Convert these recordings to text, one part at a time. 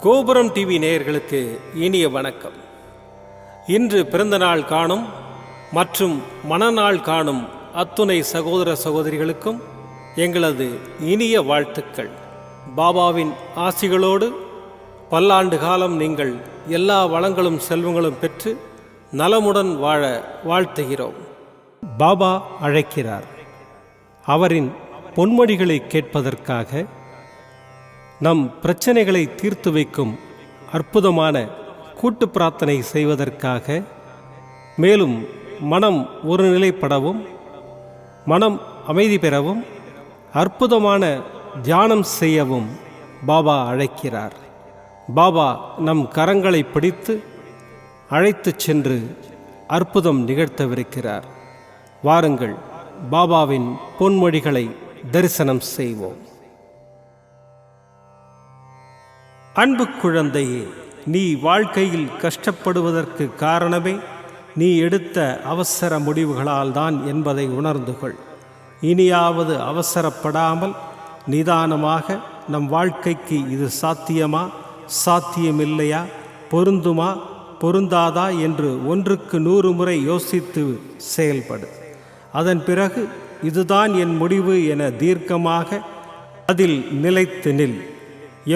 கோபுரம் டிவி நேயர்களுக்கு இனிய வணக்கம். இன்று பிறந்தநாள் காணும் மற்றும் மணநாள் காணும் அத்துணை சகோதர சகோதரிகளுக்கும் எங்களது இனிய வாழ்த்துக்கள். பாபாவின் ஆசிகளோடு பல்லாண்டு காலம் நீங்கள் எல்லா வளங்களும் செல்வங்களும் பெற்று நலமுடன் வாழ வாழ்த்துகிறோம். பாபா அழைக்கிறார். அவரின் பொன்மொழிகளை கேட்பதற்காக, நம் பிரச்சனைகளை தீர்த்து வைக்கும் அற்புதமான கூட்டு பிரார்த்தனை செய்வதற்காக, மேலும் மனம் ஒருநிலைப்படவும் மனம் அமைதி பெறவும் அற்புதமான தியானம் செய்யவும் பாபா அழைக்கிறார். பாபா நம் கரங்களை பிடித்து அழைத்துச் சென்று அற்புதம் நிகழ்த்தவிருக்கிறார். வாருங்கள், பாபாவின் பொன்மொழிகளை தரிசனம் செய்வோம். அன்பு குழந்தையே, நீ வாழ்க்கையில் கஷ்டப்படுவதற்கு காரணமே நீ எடுத்த அவசர முடிவுகளால் தான் என்பதை உணர்ந்து கொள். இனியாவது அவசரப்படாமல் நிதானமாக நம் வாழ்க்கைக்கு இது சாத்தியமா, சாத்தியமில்லையா, பொருந்துமா, பொருந்தாதா என்று 1க்கு 100 முறை யோசித்து செயல்படு. அதன் பிறகு இதுதான் என் முடிவு என தீர்க்கமாக அதில் நிலைத்து நில்.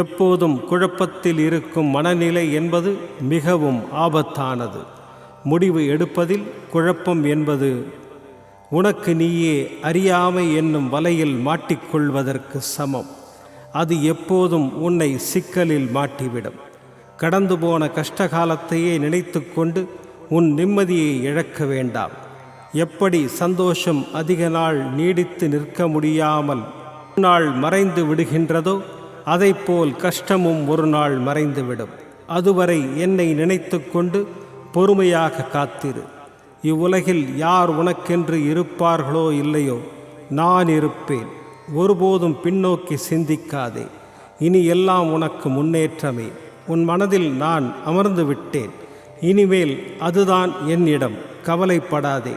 எப்போதும் குழப்பத்தில் இருக்கும் மனநிலை என்பது மிகவும் ஆபத்தானது. முடிவு எடுப்பதில் குழப்பம் என்பது உனக்கு நீயே அறியாமை என்னும் வலையில் மாட்டிக்கொள்வதற்கு சமம். அது எப்போதும் உன்னை சிக்கலில் மாட்டிவிடும். கடந்து போன கஷ்டகாலத்தையே நினைத்து கொண்டு உன் நிம்மதியை இழக்க வேண்டாம். எப்படி சந்தோஷம் அதிக நாள் நீடித்து நிற்க முடியாமல் ஒரு நாள் மறைந்து விடுகின்றதோ, அதைப்போல் கஷ்டமும் ஒரு நாள் மறைந்துவிடும். அதுவரை என்னை நினைத்து கொண்டு பொறுமையாக காத்திரு. இவ்வுலகில் யார் உனக்கென்று இருப்பார்களோ இல்லையோ, நான் இருப்பேன். ஒருபோதும் பின்னோக்கி சிந்திக்காதே. இனி எல்லாம் உனக்கு முன்னேற்றமே. உன் மனதில் நான் அமர்ந்து விட்டேன். இனிமேல் அதுதான் என்னிடம். கவலைப்படாதே.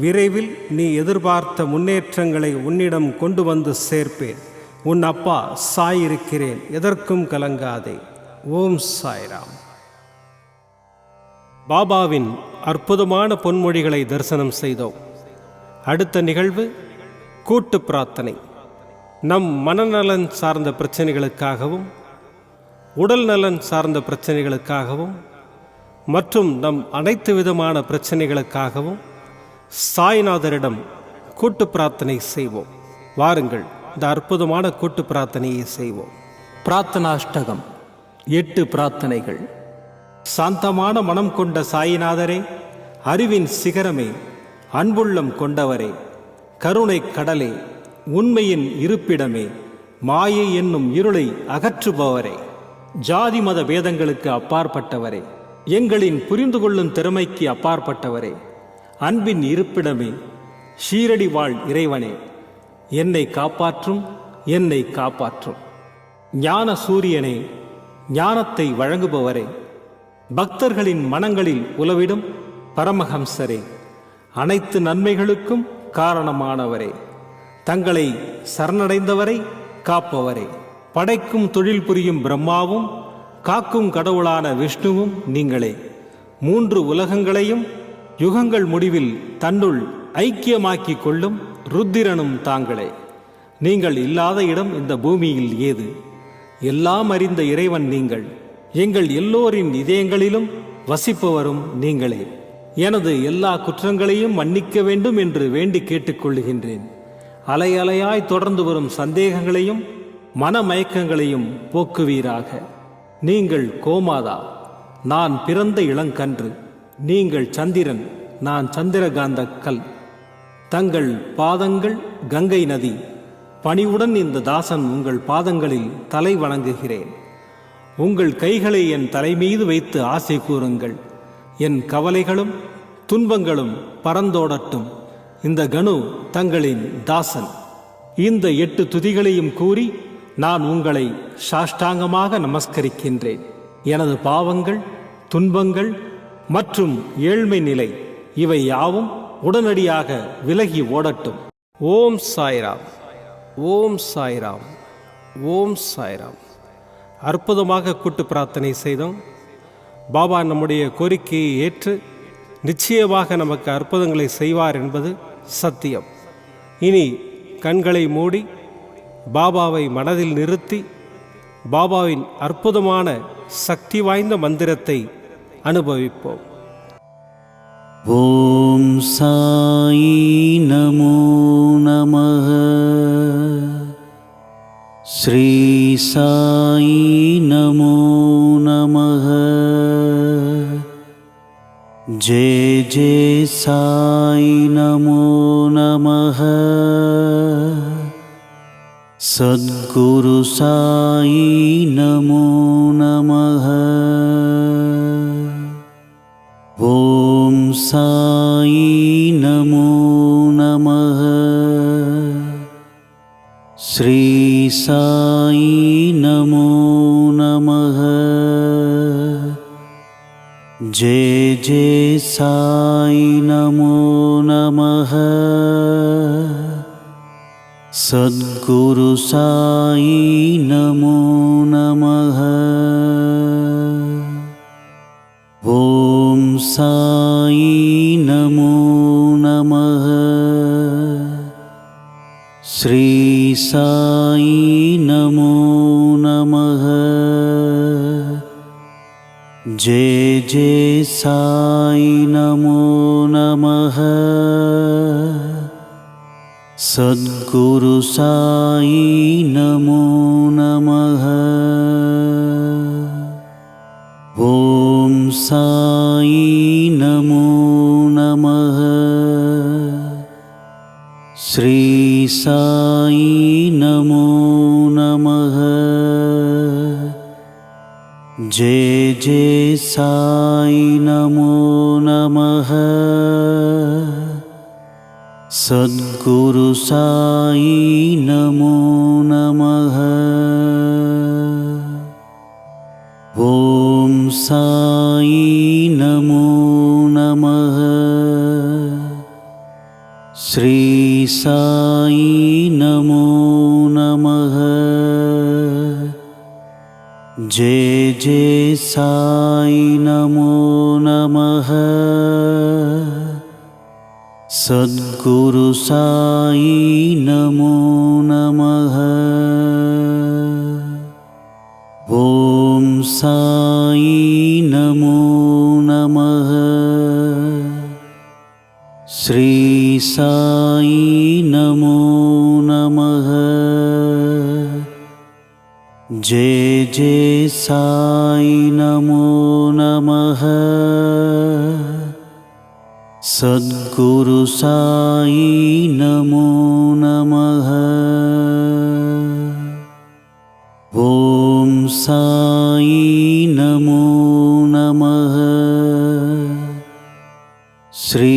விரைவில் நீ எதிர்பார்த்த முன்னேற்றங்களை உன்னிடம் கொண்டு வந்து சேர்ப்பேன். உன் அப்பா சாய் இருக்கிறேன். எதற்கும் கலங்காதே. ஓம் சாய்ராம். பாபாவின் அற்புதமான பொன்மொழிகளை தரிசனம் செய்தோம். அடுத்த நிகழ்வு கூட்டு பிரார்த்தனை. நம் மனநலன் சார்ந்த பிரச்சனைகளுக்காகவும், உடல் நலன் சார்ந்த பிரச்சனைகளுக்காகவும் மற்றும் நம் அனைத்து விதமான பிரச்சனைகளுக்காகவும் சாய்நாதரிடம் கூட்டு பிரார்த்தனை செய்வோம். வாருங்கள், இந்த அற்புதமான கூட்டு பிரார்த்தனையை செய்வோம். பிரார்த்தனாஷ்டகம். 8 பிரார்த்தனைகள். சாந்தமான மனம் கொண்ட சாயிநாதரே, அறிவின் சிகரமே, அன்புள்ளம் கொண்டவரே, கருணை கடலே, உண்மையின் இருப்பிடமே, மாயை என்னும் இருளை அகற்றுபவரே, ஜாதி மத பேதங்களுக்கு அப்பாற்பட்டவரே, எங்களின் புரிந்து கொள்ளும் திறமைக்கு அப்பாற்பட்டவரே, அன்பின் இருப்பிடமே, ஷீரடி வாழ் இறைவனே, என்னை காப்பாற்றும், என்னை காப்பாற்றும். ஞான சூரியனே, ஞானத்தை வழங்குபவரே, பக்தர்களின் மனங்களில் உலவிடும் பரமஹம்சரே, அனைத்து நன்மைகளுக்கும் காரணமானவரே, தங்களை சரணடைந்தவரை காப்பவரே, படைக்கும் தொழில் புரியும் பிரம்மாவும் காக்கும் கடவுளான விஷ்ணுவும் நீங்களே. 3 உலகங்களையும் யுகங்கள் முடிவில் தன்னுள் ஐக்கியமாக்கிக் கொள்ளும் ருத்திரனும் தாங்களே. நீங்கள் இல்லாத இடம் இந்த பூமியில் ஏது? எல்லாம் அறிந்த இறைவன் நீங்கள். எங்கள் எல்லோரின் இதயங்களிலும் வசிப்பவரும் நீங்களே. எனது எல்லா குற்றங்களையும் மன்னிக்க வேண்டும் என்று வேண்டி கேட்டுக்கொள்ளுகின்றேன். அலை அலையாய் தொடர்ந்து வரும் சந்தேகங்களையும் மனமயக்கங்களையும் போக்குவீராக. நீங்கள் கோமாதா, நான் பிறந்த இளங்கன்று. நீங்கள் சந்திரன், நான் சந்திரகாந்த கல். தங்கள் பாதங்கள் கங்கை நதி. பணிவுடன் இந்த தாசன் உங்கள் பாதங்களில் தலை வணங்குகிறேன். உங்கள் கைகளை என் தலைமீது வைத்து ஆசை கூறுங்கள். என் கவலைகளும் துன்பங்களும் பறந்தோடட்டும். இந்த கணு தங்களின் தாசன். இந்த 8 துதிகளையும் கூறி நான் உங்களை சாஷ்டாங்கமாக நமஸ்கரிக்கின்றேன். எனது பாவங்கள், துன்பங்கள் மற்றும் ஏழ்மை நிலை இவை யாவும் உடனடியாக விலகி ஓடட்டும். ஓம் சாய்ராம். ஓம் சாய்ராம். ஓம் சாய்ராம். அற்புதமாக கூட்டு பிரார்த்தனை செய்தோம். பாபா நம்முடைய கோரிக்கையை ஏற்று நிச்சயமாக நமக்கு அற்புதங்களை செய்வார் என்பது சத்தியம். இனி கண்களை மூடி பாபாவை மனதில் நிறுத்தி பாபாவின் அற்புதமான சக்தி வாய்ந்த மந்திரத்தை அனுபவிப்போம். ஓம் சாயி நமோ நமः. ஸ்ரீ சாயி நமோ நமः. ஜெய ஜெய சாயி நமோ நமः. சத்குரு சாயி நமோ நமः. ஓம் சாயி நமோ நமः. ஸ்ரீ சாயி நமோ நமः. ஜெய ஜெய சாயி நமோ நமः. சத்குரு சாயி நமோ நமः. ஓம் சாயி நமோ நமः. ஸ்ரீ சாயி நமோ நமः. ஜெய ஜெய சாயி நமோ நமः. சத்குரு சாயி நமோ நமः. ஓம் சாயி நமோ நமः. ஸ்ரீ சாயி நமோ நமः. ஜெய ஜெய சாயி நமோ நமः. சத்குரு சாயி நமோ நமः. ஓம் சாயி நமோ நமः. ஸ்ரீ சாயி நமோ நமः. ஜெய ஜெய சாயி நமோ நமः. சத்குரு சாயி நமோ நமः. ஓம் சாயி நமோ நமः. ஸ்ரீ சாயி நமோ நமः. ஜெய ஜெய சாயி நமோ நமः. சத்குரு சாயி நமோ நமः. ஓம் சாயி நமோ நமः. ஸ்ரீ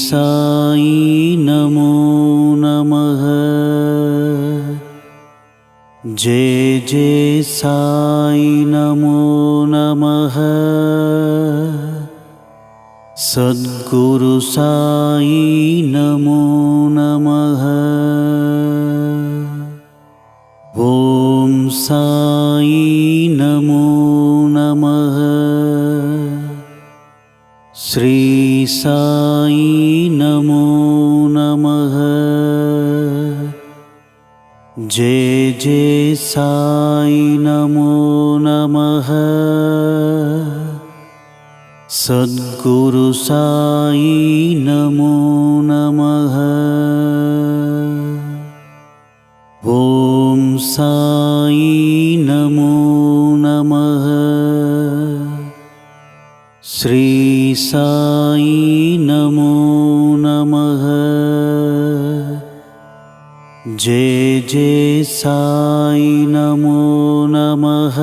சாயி நமோ நமः. ஜெய ஜெய சாயி நமோ நமः. சத்குரு சாயி நமோ நமः. ஓம் சாயி நமோ நமः. ஸ்ரீ சாயி நமோ நமः. ஜெய ஜெய சாயி நமோ நமः. சத்குரு சாயி நமோ நமः. ஓம் சாயி நமோ நமः. ஸ்ரீ சாயி நமோ நமः. ஜெய ஜெய சாயி நமோ நமः.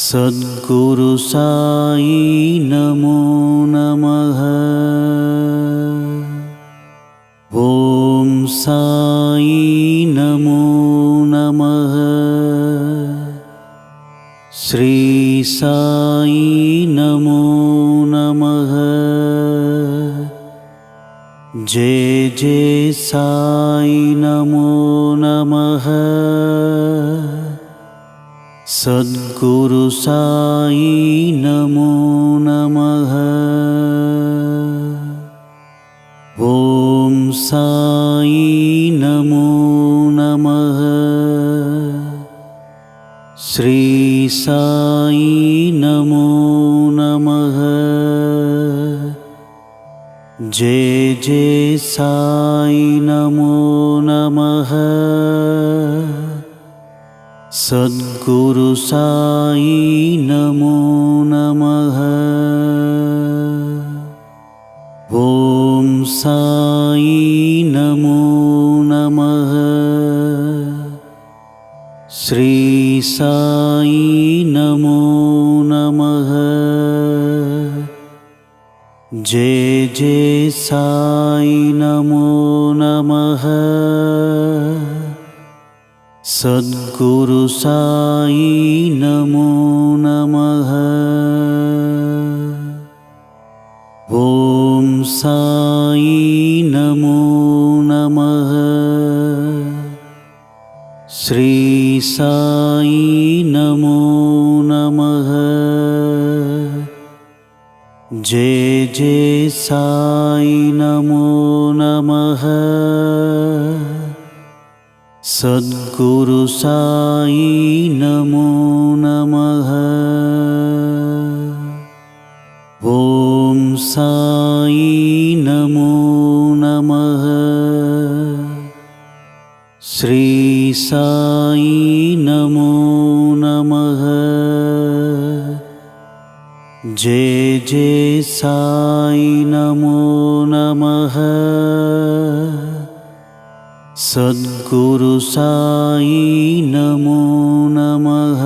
சத்குரு சாயி நமோ நமः. ஓம் சாயி நமோ நமः. ஸ்ரீ சாயி நமோ நமः. ஜெய ஜெய சாயி நமோ நமः. सद्गुरु साई नमो नमः। ॐ साई नमो नमः। श्री साई नमो नमः। जय जय साई नमो नमः। सद्गुरु साई नमो नमः। ॐ साई नमो नमः। श्री साई नमो नमः। जय जय साई नमो नमः। सद्गुरु साई नमो नमः। ॐ साई नमो नमः। श्री साई नमो नमः। जय जय साई नमो नमः। सद्गुरु साई नमो नमः। ॐ साई नमो नमः। श्री साई नमो नमः। जय जय साई नमो नमः। सद्गुरु साई नमो नमः।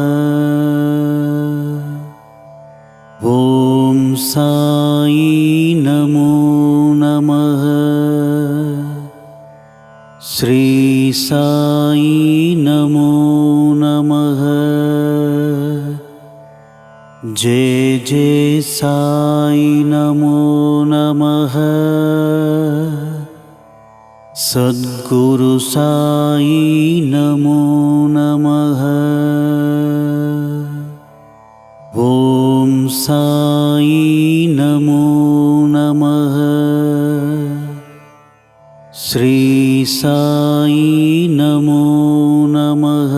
ॐ साई नमो नमः। श्री साई नमो नमः। जय जय साई नमो नमः। सद्गुरु साई नमो नमः। ॐ साई नमो नमः। श्री साई नमो नमः।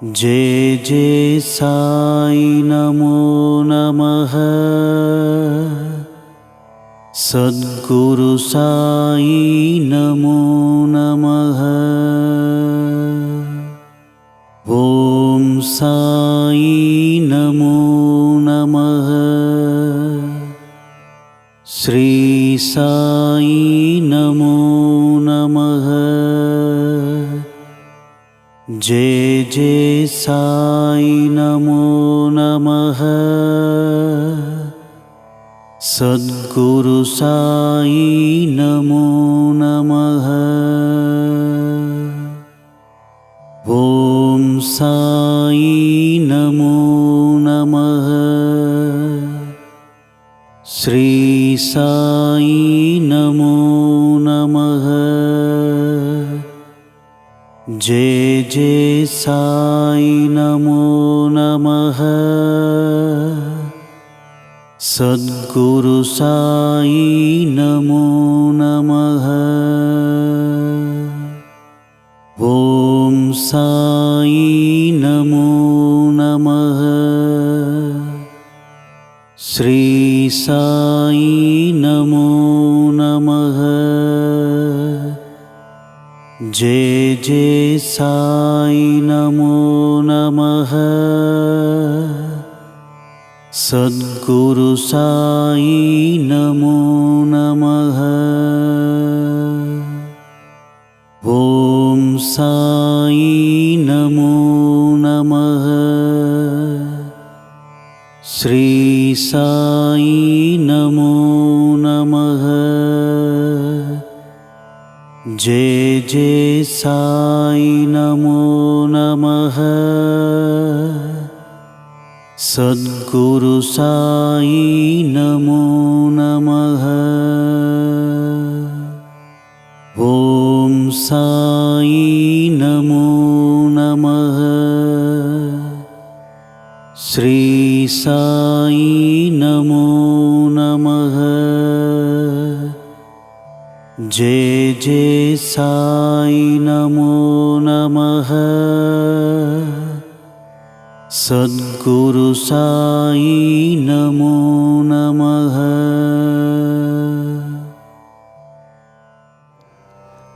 जय जय साई नमो नमः। सद्गुरु साई नमो नमः। ॐ साई नमो नमः। श्री साई नमो नमः। जय जय साई नमो नमः। सद्गुरु साई नमो नमः। ॐ साई नमो नमः। श्री साई नमो नमः। जय जय साई नमो नमः। सद्गुरु साई नमो नमः। ॐ साई नमो नमः। श्री साई नमो नमः। जय जय साई नमो नमः। सद्गुरु साई नमो नमः। ॐ साई नमो नमः। श्री साई नमो नमः। जय जय साई नमो नमः। सद्गुरु साई नमो नमः। ॐ साई नमो नमः। साई नमो नमः। जय जय साई नमो नमः। सद्गुरु साई नमो नमः।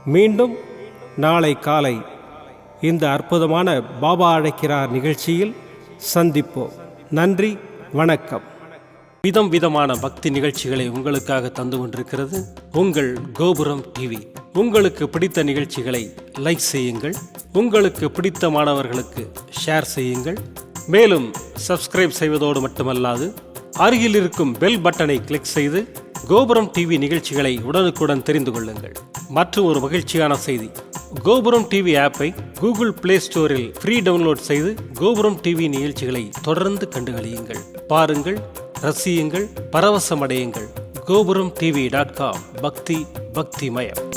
மீண்டும் நாளை காலை இந்த அற்புதமான பாபா அழைக்கிறார் நிகழ்ச்சியில் சந்திப்போம். நன்றி, வணக்கம். விதம் விதமான பக்தி நிகழ்ச்சிகளை உங்களுக்காக தந்து கொண்டிருக்கிறது உங்கள் கோபுரம் டிவி. உங்களுக்கு பிடித்த நிகழ்ச்சிகளை லைக் செய்யுங்கள், உங்களுக்கு பிடித்த மாணவர்களுக்கு ஷேர் செய்யுங்கள். மேலும் சப்ஸ்கிரைப் செய்வதோடு மட்டுமல்லாது அருகில் இருக்கும் பெல் பட்டனை கிளிக் செய்து கோபுரம் டிவி நிகழ்ச்சிகளை உடனுக்குடன் தெரிந்து கொள்ளுங்கள். மற்றும் ஒரு மகிழ்ச்சியான செய்தி, கோபுரம் டிவி ஆப்பை கூகுள் பிளே ஸ்டோரில் ஃப்ரீ டவுன்லோட் செய்து கோபுரம் டிவி நிகழ்ச்சிகளை தொடர்ந்து கண்டுகளியுங்கள். பாருங்கள், ரசியுங்கள், பரவசமடையுங்கள். gopuramtv.com. பக்தி பக்திமயம்.